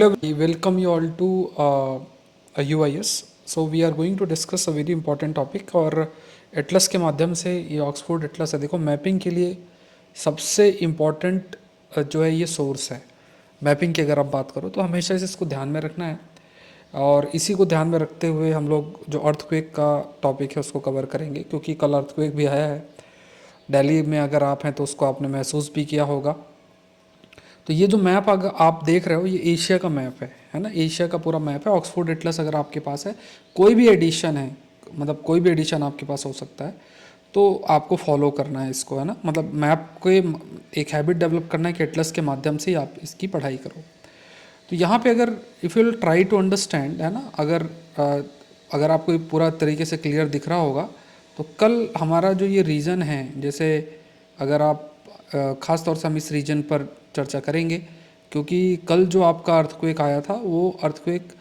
Hello, welcome you all to UIS. So we are going to discuss a very important topic और Atlas के माध्यम से ये Oxford Atlas है। देखो मैपिंग के लिए सबसे इम्पॉर्टेंट जो है ये सोर्स है। मैपिंग की अगर आप बात करो तो हमेशा से इसको ध्यान में रखना है और इसी को ध्यान में रखते हुए हम लोग जो अर्थक्वेक का टॉपिक है उसको कवर करेंगे, क्योंकि कल अर्थक्वेक भी आया है दिल्ली में। अगर आप हैं तो उसको आपने महसूस भी किया होगा। तो ये जो मैप अगर आप देख रहे हो ये एशिया का मैप है ना। एशिया का पूरा मैप है। ऑक्सफोर्ड एटलस अगर आपके पास है, कोई भी एडिशन है, मतलब कोई भी एडिशन आपके पास हो सकता है, तो आपको फॉलो करना है इसको, है ना। मतलब मैप को एक हैबिट डेवलप करना है कि एटलस के माध्यम से ही आप इसकी पढ़ाई करो। तो यहाँ पे अगर if you will try to understand, है ना, अगर आपको ये पूरा तरीके से क्लियर दिख रहा होगा तो कल हमारा जो ये रीजन है, जैसे अगर आप ख़ास तौर से हम इस रीजन पर चर्चा करेंगे, क्योंकि कल जो आपका अर्थक्वेक आया था वो अर्थक्वेक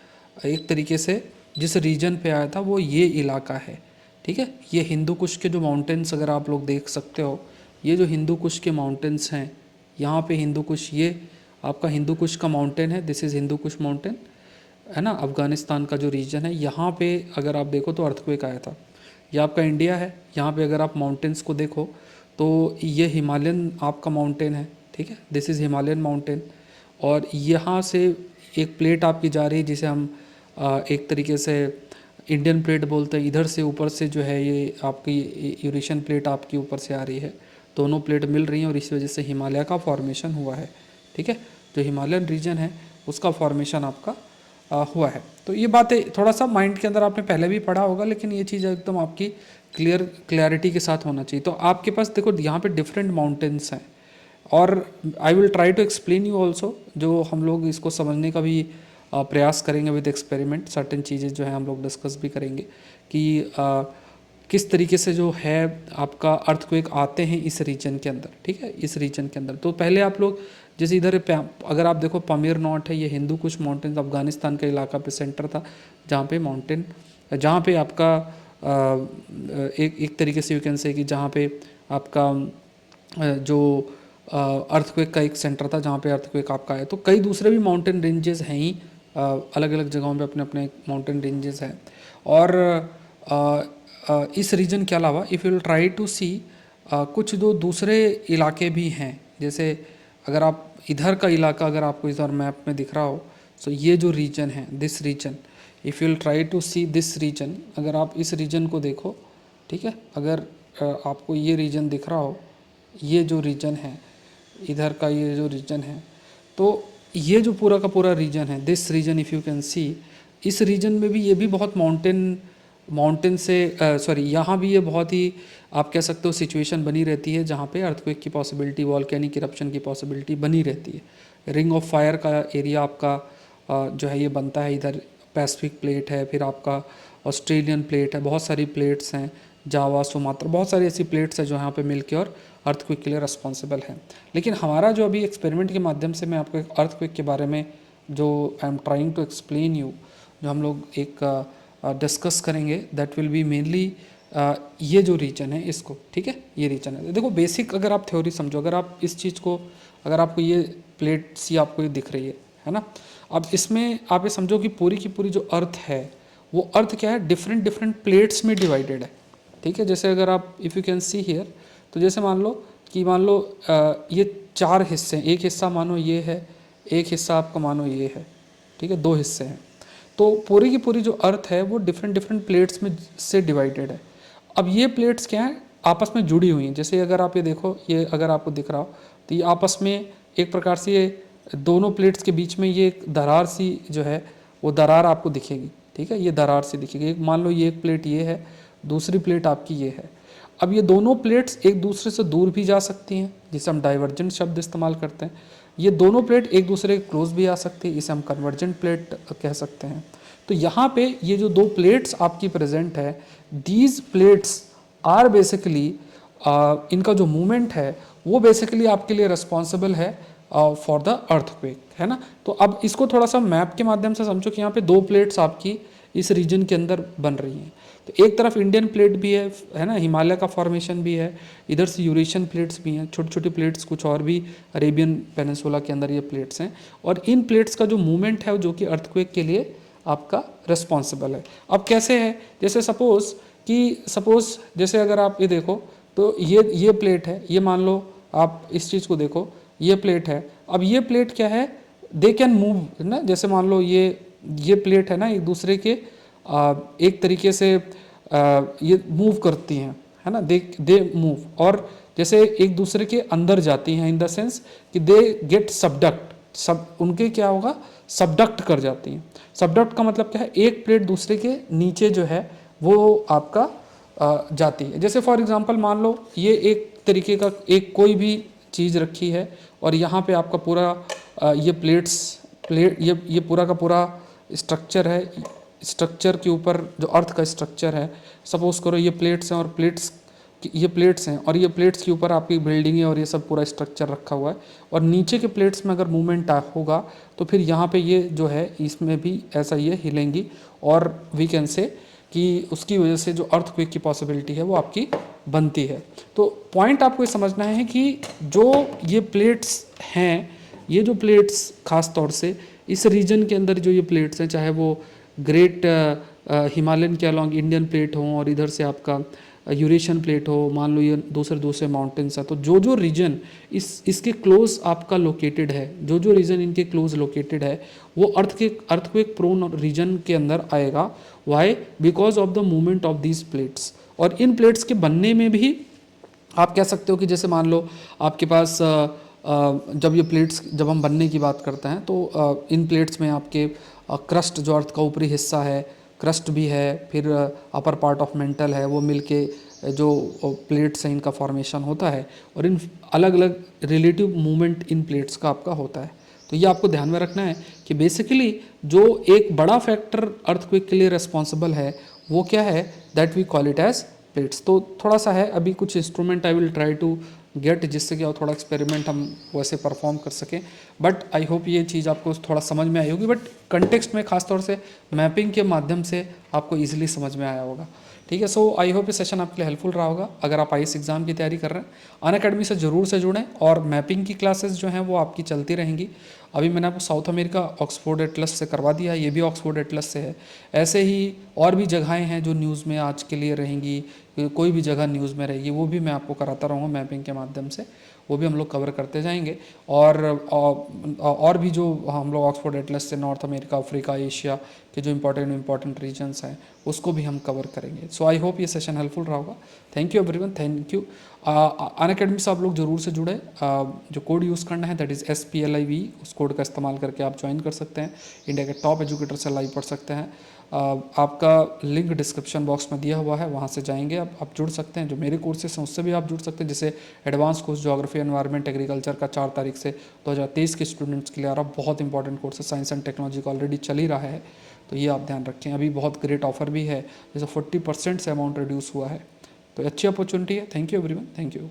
एक तरीके से जिस रीजन पे आया था वो ये इलाका है, ठीक है। ये हिंदू कुश के जो माउंटेन्स अगर आप लोग देख सकते हो, ये जो हिंदू कुश के माउंटेन्स हैं, यहाँ पे हिंदू कुश, ये आपका हिंदू कुश का माउंटेन है। This is Hindu Kush mountain, है ना। अफ़गानिस्तान का जो रीजन है, यहाँ पे अगर आप देखो तो अर्थक्वेक आया था। ये आपका इंडिया है। यहाँ पे अगर आप माउंटेन्स को देखो तो ये हिमालयन आपका माउंटेन है, ठीक है। This is Himalayan mountain. और यहाँ से एक प्लेट आपकी जा रही है जिसे हम एक तरीके से इंडियन प्लेट बोलते हैं। इधर से ऊपर से जो है ये आपकी यूरेशियन प्लेट आपकी ऊपर से आ रही है। दोनों प्लेट मिल रही हैं और इस वजह से हिमालय का फॉर्मेशन हुआ है, ठीक है। जो हिमालयन रीजन है उसका फॉर्मेशन आपका हुआ है। तो ये बातें थोड़ा सा माइंड के अंदर आपने पहले भी पढ़ा होगा, लेकिन ये चीज़ एकदम आपकी क्लैरिटी के साथ होना चाहिए। तो आपके पास देखो यहाँ पे डिफरेंट माउंटेन्स हैं और I will try to explain you also, जो हम लोग इसको समझने का भी प्रयास करेंगे विद एक्सपेरिमेंट। सर्टेन चीज़ें जो है हम लोग डिस्कस भी करेंगे कि किस तरीके से जो है आपका अर्थक्वेक आते हैं इस रीजन के अंदर, ठीक है, इस रीजन के अंदर। तो पहले आप लोग जैसे इधर अगर आप देखो पामीर नॉट है, ये हिंदू कुश माउंटेन अफगानिस्तान का इलाका पे सेंटर था, जहाँ पे माउंटेन, जहाँ पे आपका एक तरीके से यू कैन से कि जहाँ पे आपका जो अर्थक्वेक का एक सेंटर था, जहाँ पे अर्थक्वेक आपका है। तो कई दूसरे भी माउंटेन रेंजेस हैं ही, अलग अलग जगहों पे अपने अपने माउंटेन रेंजेस हैं। और इस रीजन के अलावा if you will try to see कुछ दो दूसरे इलाके भी हैं। जैसे अगर आप इधर का इलाका अगर आपको इधर मैप में दिख रहा हो, तो ये जो रीजन है, this region, if you will try to see this region, अगर आप इस रीजन को देखो, ठीक है, अगर आपको ये रीजन दिख रहा हो, ये जो रीजन है इधर का, ये जो रीजन है, तो ये जो पूरा का पूरा रीजन है, this region if you can see, इस रीजन में भी ये भी बहुत माउंटेन से सॉरी, यहाँ भी ये बहुत ही आप कह सकते हो सिचुएशन बनी रहती है जहाँ पे अर्थक्वेक की पॉसिबिलिटी, वॉल्केनिक इरप्शन की पॉसिबिलिटी बनी रहती है। रिंग ऑफ फायर का एरिया आपका जो है ये बनता है। इधर पैसिफिक प्लेट है, फिर आपका ऑस्ट्रेलियन प्लेट है, बहुत सारी प्लेट्स हैं, जावा, सुमात्रा, बहुत सारी ऐसी प्लेट्स हैं जो यहाँ पे मिलके और अर्थक्वेक के लिए रिस्पॉन्सिबल हैं। लेकिन हमारा जो अभी एक्सपेरिमेंट के माध्यम से मैं आपको एक अर्थक्वेक के बारे में जो I am trying to explain you, जो हम लोग एक डिस्कस करेंगे, दैट विल बी मेनली ये जो रीजन है इसको, ठीक है, ये रीजन है। देखो बेसिक अगर आप थ्योरी समझो, अगर आप इस चीज़ को, अगर आपको ये प्लेट सी आपको ये दिख रही है ना, अब इसमें आप ये समझो कि पूरी की पूरी जो अर्थ है वो अर्थ क्या है, डिफरेंट डिफरेंट प्लेट्स में डिवाइडेड है, ठीक है। जैसे अगर आप if you can see here, तो जैसे मान लो ये 4 हिस्से हैं, एक हिस्सा मानो ये है, एक हिस्सा आपका मानो ये है, ठीक है, 2 हिस्से हैं। तो पूरी की पूरी जो अर्थ है वो डिफरेंट डिफरेंट प्लेट्स में से डिवाइडेड है। अब ये प्लेट्स क्या हैं, आपस में जुड़ी हुई हैं। जैसे अगर आप ये देखो, ये अगर आपको दिख रहा हो तो ये आपस में एक प्रकार से ये दोनों प्लेट्स के बीच में ये एक दरार सी जो है वो दरार आपको दिखेगी, ठीक है, ये दरार सी दिखेगी। एक मान लो ये एक प्लेट ये है, दूसरी प्लेट आपकी ये है। अब ये दोनों प्लेट्स एक दूसरे से दूर भी जा सकती हैं, जिसे हम डाइवर्जेंट शब्द इस्तेमाल करते हैं। ये दोनों प्लेट एक दूसरे के क्लोज भी आ सकती है, इसे हम कन्वर्जेंट प्लेट कह सकते हैं। तो यहाँ पे ये जो 2 प्लेट्स आपकी प्रेजेंट है, दीज प्लेट्स आर बेसिकली इनका जो मूवमेंट है वो बेसिकली आपके लिए रिस्पॉन्सिबल है फॉर द अर्थक्वेक, है ना। तो अब इसको थोड़ा सा मैप के माध्यम से समझो कि यहाँ पे 2 प्लेट्स आपकी इस रीजन के अंदर बन रही हैं। तो एक तरफ इंडियन प्लेट भी है ना, हिमालय का फॉर्मेशन भी है, इधर से यूरेशियन प्लेट्स भी हैं, छोटी छोटी प्लेट्स कुछ और भी अरेबियन पेनिनसुला के अंदर ये प्लेट्स हैं, और इन प्लेट्स का जो मूवमेंट है जो कि अर्थक्वेक के लिए आपका रिस्पॉन्सिबल है। अब कैसे है, जैसे सपोज जैसे अगर आप ये देखो तो ये प्लेट है, ये मान लो आप इस चीज़ को देखो, ये प्लेट है। अब ये प्लेट क्या है, दे कैन मूव ना, जैसे मान लो ये प्लेट है ना, एक दूसरे के एक तरीके से ये मूव करती हैं, है ना, दे मूव, और जैसे एक दूसरे के अंदर जाती हैं इन द सेंस कि दे गेट सबडक्ट, सब उनके क्या होगा, सबडक्ट कर जाती हैं। सबडक्ट का मतलब क्या है, एक प्लेट दूसरे के नीचे जो है वो आपका जाती है। जैसे फॉर एग्जांपल मान लो ये एक तरीके का एक कोई भी चीज़ रखी है, और यहाँ पे आपका पूरा ये ये पूरा का पूरा स्ट्रक्चर है, स्ट्रक्चर के ऊपर जो अर्थ का स्ट्रक्चर है, सपोज करो ये प्लेट्स हैं, और ये प्लेट्स हैं, और ये प्लेट्स के ऊपर आपकी बिल्डिंग है, और ये सब पूरा स्ट्रक्चर रखा हुआ है, और नीचे के प्लेट्स में अगर मूवमेंट होगा तो फिर यहाँ पे ये जो है इसमें भी ऐसा ये हिलेंगी, और वी कैन से कि उसकी वजह से जो अर्थक्वेक की पॉसिबिलिटी है वो आपकी बनती है। तो पॉइंट आपको ये समझना है कि जो ये प्लेट्स हैं, ये जो प्लेट्स खास तौर से इस रीजन के अंदर जो ये प्लेट्स हैं, चाहे वो ग्रेट हिमालयन के अलॉन्ग इंडियन प्लेट हो, और इधर से आपका यूरेशियन प्लेट हो, मान लो ये दूसरे माउंटेन्स है, तो जो रीजन इसके क्लोज आपका लोकेटेड है, जो रीजन इनके क्लोज लोकेटेड है, वो अर्थक्वेक प्रोन रीजन के अंदर आएगा। Why? Because of the movement of these plates. और इन प्लेट्स के बनने में भी आप कह सकते हो कि जैसे मान लो आपके पास जब ये प्लेट्स, जब हम बनने की बात करते हैं तो इन प्लेट्स में आपके क्रस्ट, जो अर्थ का ऊपरी हिस्सा है, क्रस्ट भी है, फिर अपर पार्ट ऑफ मेंटल है, वो मिलके जो प्लेट्स हैं इनका फॉर्मेशन होता है, और इन अलग अलग रिलेटिव मूवमेंट इन प्लेट्स का आपका होता है। तो ये आपको ध्यान में रखना है कि बेसिकली जो एक बड़ा फैक्टर अर्थक्वेक के लिए रिस्पॉन्सिबल है वो क्या है, that we call it as plates. तो थोड़ा सा है, अभी कुछ instrument I will try to get, जिससे कि थोड़ा एक्सपेरिमेंट हम वैसे परफॉर्म कर सकें। बट आई होप ये चीज़ आपको थोड़ा समझ में आई होगी, बट कंटेक्स्ट में खासतौर से मैपिंग के माध्यम से आपको ईजिली समझ में आया होगा। ठीक है, सो आई होप ये सेशन आपके लिए हेल्पफुल रहा होगा। अगर आप आईएएस एग्जाम की तैयारी कर रहे हैं, अनअकैडमी से ज़रूर से जुड़ें, और मैपिंग की क्लासेस जो हैं वो आपकी चलती रहेंगी। अभी मैंने आपको साउथ अमेरिका ऑक्सफोर्ड एटलस से करवा दिया है, ये भी ऑक्सफोर्ड एटलस से है। ऐसे ही और भी जगहें हैं जो न्यूज़ में आज के लिए रहेंगी, कोई भी जगह न्यूज़ में रहेगी, वो भी मैं आपको कराता रहूँगा मैपिंग के माध्यम से, वो भी हम लोग कवर करते जाएंगे। और भी जो हम लोग ऑक्सफोर्ड एटलस से नॉर्थ अमेरिका, अफ्रीका, एशिया के जो इंपॉर्टेंट रीजन्स हैं उसको भी हम कवर करेंगे। सो आई होप ये सेशन हेल्पफुल रहा होगा। Thank you everyone, thank you. Unacademy से आप लोग ज़रूर से जुड़े। जो कोड यूज़ करना है दैट इज़ SPLIV, उस कोड का इस्तेमाल करके आप ज्वाइन कर सकते हैं, इंडिया के टॉप एजुकेटर से लाइव पढ़ सकते हैं। आपका लिंक डिस्क्रिप्शन बॉक्स में दिया हुआ है, वहाँ से जाएंगे आप जुड़ सकते हैं। जो मेरे कोर्सेस हैं उससे भी आप जुड़ सकते हैं, जैसे advance course geography environment agriculture का 4 तारीख से 2023 के स्टूडेंट्स के लिए आ रहा, बहुत इंपॉर्टेंट कोर्स है। साइंस एंड टेक्नोलॉजी का ऑलरेडी चल ही रहा है, तो ये आप ध्यान रखें। अभी बहुत ग्रेट ऑफर भी है, जैसे 40% से अमाउंट रिड्यूस हुआ है, तो अच्छी अपॉर्चुनिटी है। Thank you everyone, thank you.